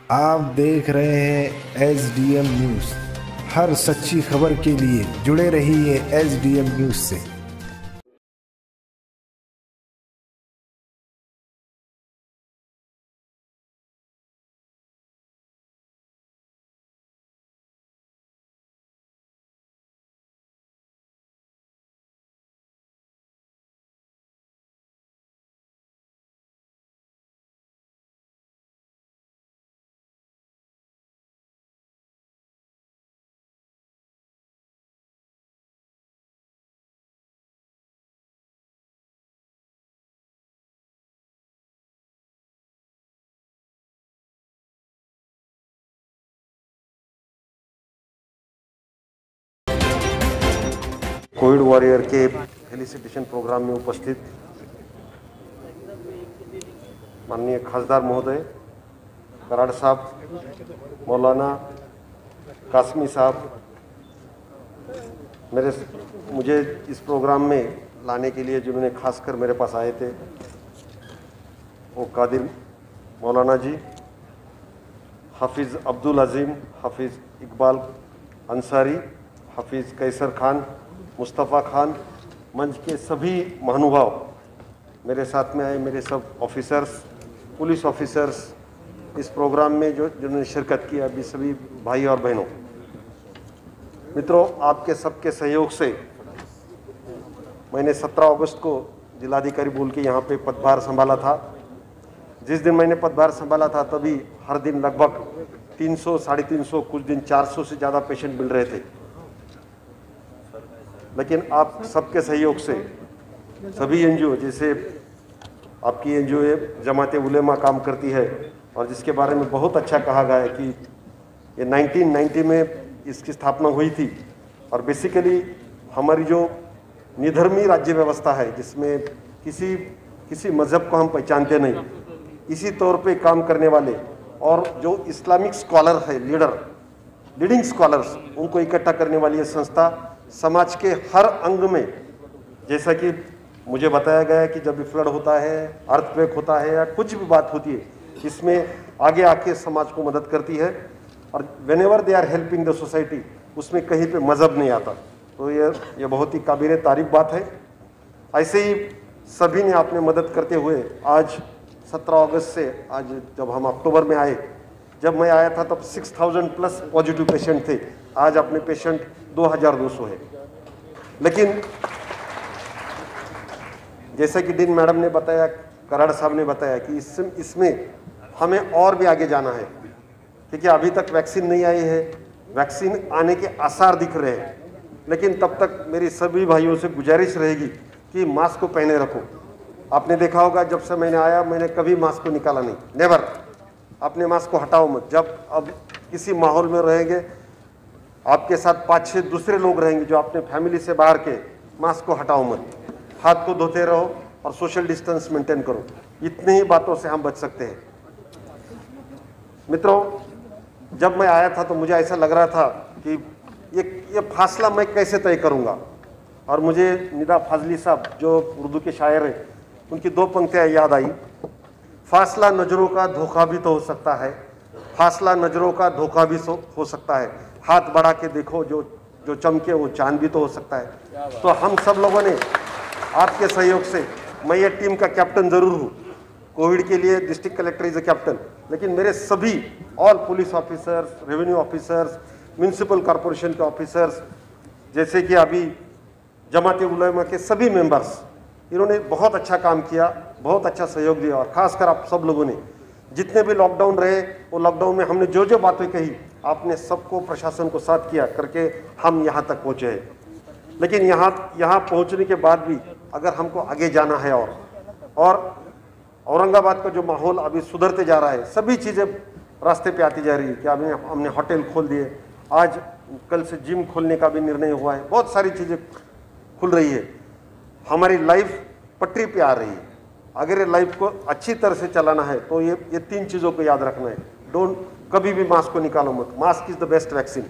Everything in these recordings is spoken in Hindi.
आप देख रहे हैं SDM न्यूज़। हर सच्ची खबर के लिए जुड़े रहिए SDM न्यूज़ से। कोविड वॉरियर के फेलिसिटेशन प्रोग्राम में उपस्थित माननीय खासदार महोदय, कराड़ साहब, मौलाना कासमी साहब, मुझे इस प्रोग्राम में लाने के लिए जिन्होंने खासकर मेरे पास आए थे, वो कादिर मौलाना जी, हाफिज़ अब्दुल अजीम, हाफिज़ इकबाल अंसारी, हाफिज़ कैसर खान, मुस्तफ़ा खान, मंच के सभी महानुभाव मेरे साथ में आए, मेरे सब ऑफिसर्स, पुलिस ऑफिसर्स, इस प्रोग्राम में जिन्होंने शिरकत की, अभी सभी भाई और बहनों, मित्रों, आपके सबके सहयोग से मैंने 17 अगस्त को जिलाधिकारी बोल के यहाँ पे पदभार संभाला था। जिस दिन मैंने पदभार संभाला था तभी हर दिन लगभग 300, 350, कुछ दिन 400 से ज़्यादा पेशेंट मिल रहे थे। लेकिन आप सबके सहयोग से सभी एनजीओ, जैसे आपकी एनजीओ जमात उलेमा काम करती है और जिसके बारे में बहुत अच्छा कहा गया है कि ये 1990 में इसकी स्थापना हुई थी और बेसिकली हमारी जो निधर्मी राज्य व्यवस्था है जिसमें किसी मज़हब को हम पहचानते नहीं, इसी तौर पे काम करने वाले और जो इस्लामिक स्कॉलर है, लीडिंग स्कॉलर्स, उनको इकट्ठा करने वाली ये संस्था समाज के हर अंग में, जैसा कि मुझे बताया गया है कि जब भी फ्लड होता है, अर्थक्वेक होता है या कुछ भी बात होती है, इसमें आगे आके समाज को मदद करती है और whenever they are helping the society, उसमें कहीं पे मज़हब नहीं आता। तो ये बहुत ही काबिल तारीफ बात है। ऐसे ही सभी ने आपने मदद करते हुए आज 17 अगस्त से आज जब हम अक्टूबर में आए, जब मैं आया था तब 6000 प्लस पॉजिटिव पेशेंट थे, आज अपने पेशेंट 2200 है। लेकिन जैसा कि डीन मैडम ने बताया, कराड़ साहब ने बताया कि इसमें हमें और भी आगे जाना है, क्योंकि अभी तक वैक्सीन नहीं आई है, वैक्सीन आने के आसार दिख रहे हैं, लेकिन तब तक मेरी सभी भाइयों से गुजारिश रहेगी कि मास्क को पहने रखो। आपने देखा होगा जब से मैंने आया, मैंने कभी मास्क को निकाला नहीं, नेवर। अपने मास्क को हटाओ मत। जब अब किसी माहौल में रहेंगे, आपके साथ 5-6 दूसरे लोग रहेंगे जो अपने फैमिली से बाहर के, मास्क को हटाओ मत, हाथ को धोते रहो और सोशल डिस्टेंस मेंटेन करो। इतनी ही बातों से हम बच सकते हैं। मित्रों, जब मैं आया था तो मुझे ऐसा लग रहा था कि ये फासला मैं कैसे तय करूंगा, और मुझे निदा फाजली साहब जो उर्दू के शायर हैं, उनकी 2 पंक्तियां याद आई। फासला नजरों का धोखा भी तो हो सकता है, फासला नजरों का धोखा भी हो सकता है, हाथ बढ़ा के देखो जो चमके वो चांद भी तो हो सकता है। तो हम सब लोगों ने आपके सहयोग से, मैं ये टीम का कैप्टन जरूर हूँ, कोविड के लिए district collector is a captain, लेकिन मेरे सभी all police officers, revenue officers, municipal corporation के ऑफिसर्स, जैसे कि अभी जमात उलेमा के सभी मेंबर्स, इन्होंने बहुत अच्छा काम किया, बहुत अच्छा सहयोग दिया। और खासकर आप सब लोगों ने, जितने भी लॉकडाउन रहे, वो लॉकडाउन में हमने जो बातें कही, आपने सबको, प्रशासन को साथ किया करके हम यहाँ तक पहुँचे हैं। लेकिन यहाँ पहुँचने के बाद भी अगर हमको आगे जाना है और औरंगाबाद का जो माहौल अभी सुधरते जा रहा है, सभी चीज़ें रास्ते पे आती जा रही है कि अभी हमने होटल खोल दिए, आज कल से जिम खोलने का भी निर्णय हुआ है, बहुत सारी चीज़ें खुल रही है, हमारी लाइफ पटरी पे आ रही है। अगर ये लाइफ को अच्छी तरह से चलाना है तो ये 3 चीज़ों को याद रखना है। कभी भी मास्क को निकालो मत, mask is the best vaccine.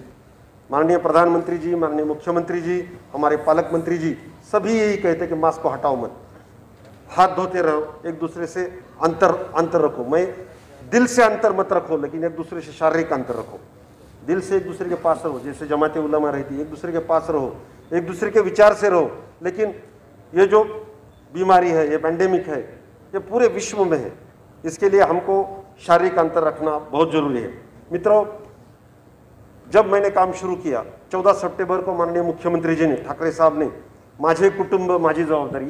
माननीय प्रधानमंत्री जी, माननीय मुख्यमंत्री जी, हमारे पालक मंत्री जी, सभी यही कहते हैं कि मास्क को हटाओ मत, हाथ धोते रहो, एक दूसरे से अंतर रखो। मैं दिल से अंतर मत रखो, लेकिन एक दूसरे से शारीरिक अंतर रखो। दिल से एक दूसरे के पास रहो, जैसे जमात उलमा रहती है, एक दूसरे के पास रहो, एक दूसरे के विचार से रहो। लेकिन ये जो बीमारी है, ये पैंडेमिक है, ये पूरे विश्व में है, इसके लिए हमको शारीरिक अंतर रखना बहुत जरूरी है। मित्रों, जब मैंने काम शुरू किया 14 सप्टेंबर को माननीय मुख्यमंत्री जी ने, ठाकरे साहब ने माझे कुटुंब माझी जवाबदारी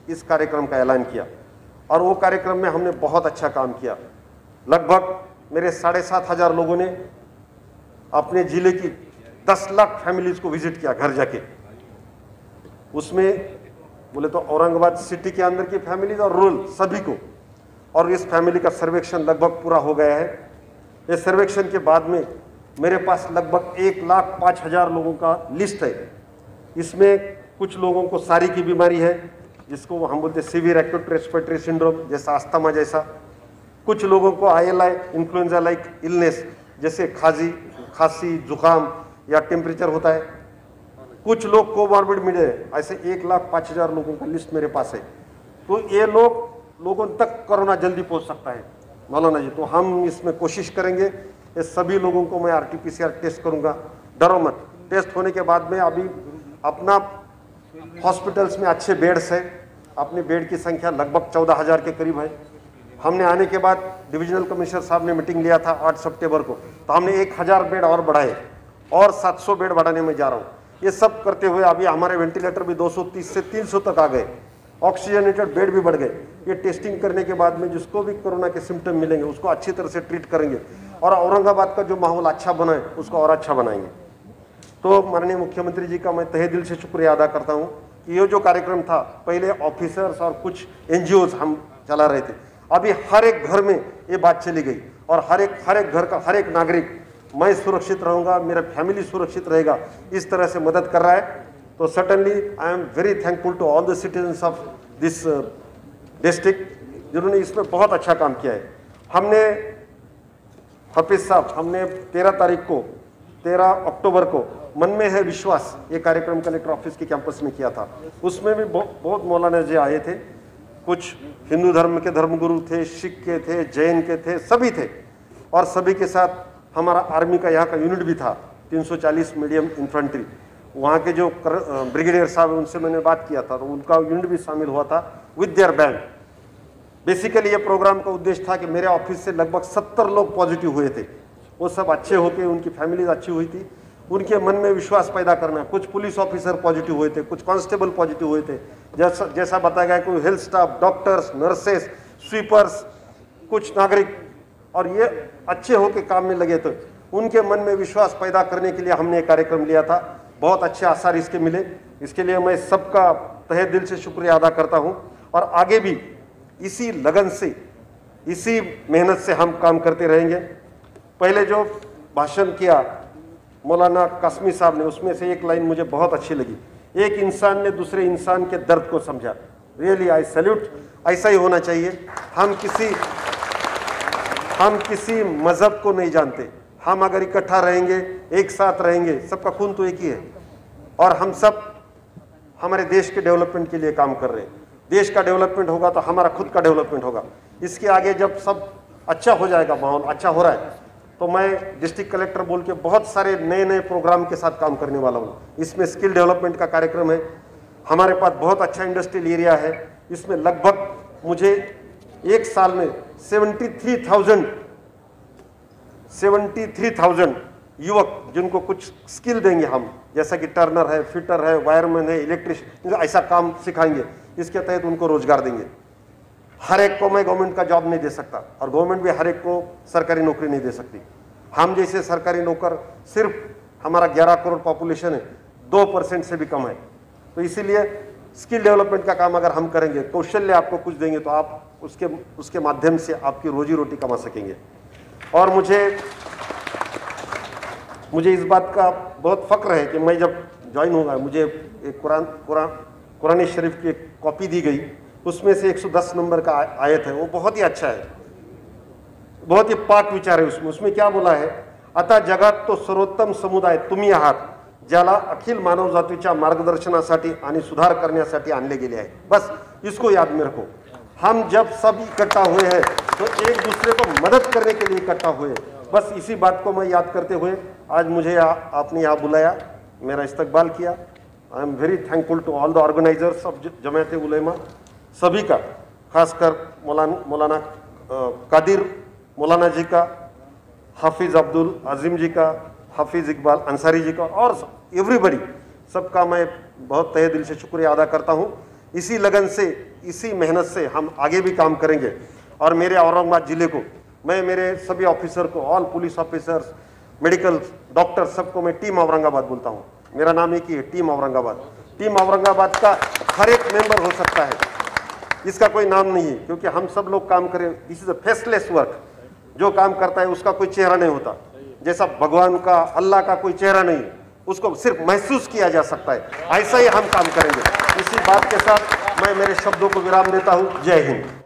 इस कार्यक्रम का ऐलान किया, और वो कार्यक्रम में हमने बहुत अच्छा काम किया। लगभग मेरे 7,500 लोगों ने अपने जिले की 10 लाख फैमिलीज को विजिट किया घर जाके। उसमें बोले तो औरंगाबाद सिटी के अंदर की फैमिलीज और रूरल सभी को, और इस फैमिली का सर्वेक्षण लगभग पूरा हो गया है। इस सर्वेक्षण के बाद में मेरे पास लगभग 1,05,000 लोगों का लिस्ट है। इसमें कुछ लोगों को सारी की बीमारी है, जिसको हम बोलते हैं सीवियर एक्यूट रेस्पिरेटरी सिंड्रोम, जैसा अस्थमा जैसा। कुछ लोगों को ILI इन्फ्लुएंजा लाइक इलनेस, जैसे खांसी जुकाम या टेम्परेचर होता है। कुछ लोग कोमॉर्बिड मिले, ऐसे 1,05,000 लोगों का लिस्ट मेरे पास है। तो ये लोगों तक कोरोना जल्दी पहुंच सकता है मौलाना जी। तो हम इसमें कोशिश करेंगे, ये सभी लोगों को मैं RT-PCR टेस्ट करूंगा, डरो मत। टेस्ट होने के बाद में अभी अपना हॉस्पिटल्स में अच्छे बेड्स है, अपने बेड की संख्या लगभग 14,000 के करीब है। हमने आने के बाद डिविजनल कमिश्नर साहब ने मीटिंग लिया था 8 सितंबर को, तो हमने 1,000 बेड और बढ़ाए और 700 बेड बढ़ाने में जा रहा हूँ। ये सब करते हुए अभी हमारे वेंटिलेटर भी 230 से 300 तक आ गए, ऑक्सीजनेटेड बेड भी बढ़ गए। ये टेस्टिंग करने के बाद में जिसको भी कोरोना के सिम्टम मिलेंगे उसको अच्छी तरह से ट्रीट करेंगे, और औरंगाबाद का जो माहौल अच्छा बना है उसको और अच्छा बनाएंगे। तो माननीय मुख्यमंत्री जी का मैं तहे दिल से शुक्रिया अदा करता हूँ कि ये जो कार्यक्रम था, पहले ऑफिसर्स और कुछ NGOs हम चला रहे थे, अभी हर एक घर में ये बात चली गई, और हर एक घर का हर एक नागरिक, मैं सुरक्षित रहूंगा, मेरा फैमिली सुरक्षित रहेगा, इस तरह से मदद कर रहा है। तो certainly I am very thankful to all the citizens of this district, जिन्होंने इसमें बहुत अच्छा काम किया है। हमने हफीज साहब, हमने 13 अक्टूबर को मन में है विश्वास ये कार्यक्रम कलेक्टर ऑफिस के कैंपस में किया था। उसमें भी बहुत मौलाना जी आए थे, कुछ हिंदू धर्म के धर्मगुरु थे, सिख के थे, जैन के थे, सभी थे, और सभी के साथ हमारा आर्मी का यहाँ का यूनिट भी था, 340 मीडियम इन्फेंट्री। वहाँ के जो ब्रिगेडियर साहब हैं उनसे मैंने बात किया था, तो उनका यूनिट भी शामिल हुआ था विद देयर बैंड। बेसिकली ये प्रोग्राम का उद्देश्य था कि मेरे ऑफिस से लगभग 70 लोग पॉजिटिव हुए थे, वो सब अच्छे होके, उनकी फैमिलीज अच्छी हुई थी, उनके मन में विश्वास पैदा करना। कुछ पुलिस ऑफिसर पॉजिटिव हुए थे, कुछ कांस्टेबल पॉजिटिव हुए थे, जैसा बताया गया, कोई health staff, doctors, nurses, sweepers, कुछ नागरिक, और ये अच्छे होके काम में लगे थे। उनके मन में विश्वास पैदा करने के लिए हमने एक कार्यक्रम लिया था, बहुत अच्छे आसार इसके मिले। इसके लिए मैं सबका तहे दिल से शुक्रिया अदा करता हूँ, और आगे भी इसी लगन से, इसी मेहनत से हम काम करते रहेंगे। पहले जो भाषण किया मौलाना कासमी साहब ने, उसमें से एक लाइन मुझे बहुत अच्छी लगी, एक इंसान ने दूसरे इंसान के दर्द को समझा। रियली आई सैल्यूट, ऐसा ही होना चाहिए। हम किसी मजहब को नहीं जानते, हम अगर इकट्ठा रहेंगे, एक साथ रहेंगे, सबका खून तो एक ही है, और हम सब हमारे देश के डेवलपमेंट के लिए काम कर रहे हैं। देश का डेवलपमेंट होगा तो हमारा खुद का डेवलपमेंट होगा। इसके आगे जब सब अच्छा हो जाएगा, माहौल अच्छा हो रहा है, तो मैं डिस्ट्रिक्ट कलेक्टर बोल के बहुत सारे नए नए प्रोग्राम के साथ काम करने वाला हूँ। इसमें स्किल डेवलपमेंट का कार्यक्रम है, हमारे पास बहुत अच्छा इंडस्ट्रियल एरिया है। इसमें लगभग मुझे एक साल में 73,000 युवक जिनको कुछ स्किल देंगे हम, जैसा कि टर्नर है, फिटर है, वायरमैन है, इलेक्ट्रिशियन, ऐसा काम सिखाएंगे, इसके तहत उनको रोजगार देंगे। हर एक को मैं गवर्नमेंट का जॉब नहीं दे सकता, और गवर्नमेंट भी हर एक को सरकारी नौकरी नहीं दे सकती। हम जैसे सरकारी नौकर, सिर्फ हमारा 11 करोड़ पॉपुलेशन है, 2% से भी कम है। तो इसीलिए स्किल डेवलपमेंट का काम अगर हम करेंगे, कौशल्य आपको कुछ देंगे, तो आप उसके माध्यम से आपकी रोजी रोटी कमा सकेंगे। और मुझे इस बात का बहुत फक्र है कि मैं जब ज्वाइन होगा, मुझे एक कुरान शरीफ की एक कॉपी दी गई, उसमें से 110 नंबर का आयत है, वो बहुत ही अच्छा है, बहुत ही पाक विचार है उसमें क्या बोला है, आता जगात तो सर्वोत्तम समुदाय तुम्ही आहात, ज्याला अखिल मानव जातीच्या मार्गदर्शनासाठी आणि सुधार करण्यासाठी आणले गेले आहे। बस इसको याद में रखो। हम जब सब इकट्ठा हुए हैं तो एक दूसरे को मदद करने के लिए इकट्ठा हुए। बस इसी बात को मैं याद करते हुए आज मुझे आपने यहाँ बुलाया, मेरा इस्तकबाल किया। I am very thankful to all the organizers of Jamaat Ulema, सभी का, खासकर मौलाना कादिर मौलाना जी का, हाफिज़ अब्दुल अजीम जी का, हाफिज़ इकबाल अंसारी जी का, और एवरीबडी, सबका मैं बहुत तहे दिल से शुक्रिया अदा करता हूँ। इसी लगन से, इसी मेहनत से हम आगे भी काम करेंगे। और मेरे औरंगाबाद ज़िले को मैं, मेरे सभी ऑफिसर को, all police officers, medical doctor, सबको मैं टीम औरंगाबाद बोलता हूँ। मेरा नाम एक ही है, टीम औरंगाबाद। टीम औरंगाबाद का हर एक मेंबर हो सकता है, इसका कोई नाम नहीं है, क्योंकि हम सब लोग काम करें। This is a faceless work. जो काम करता है उसका कोई चेहरा नहीं होता, जैसा भगवान का, अल्लाह का कोई चेहरा नहीं, उसको सिर्फ महसूस किया जा सकता है। ऐसा ही हम काम करेंगे। इसी बात के साथ मैं मेरे शब्दों को विराम देता हूँ। जय हिंद।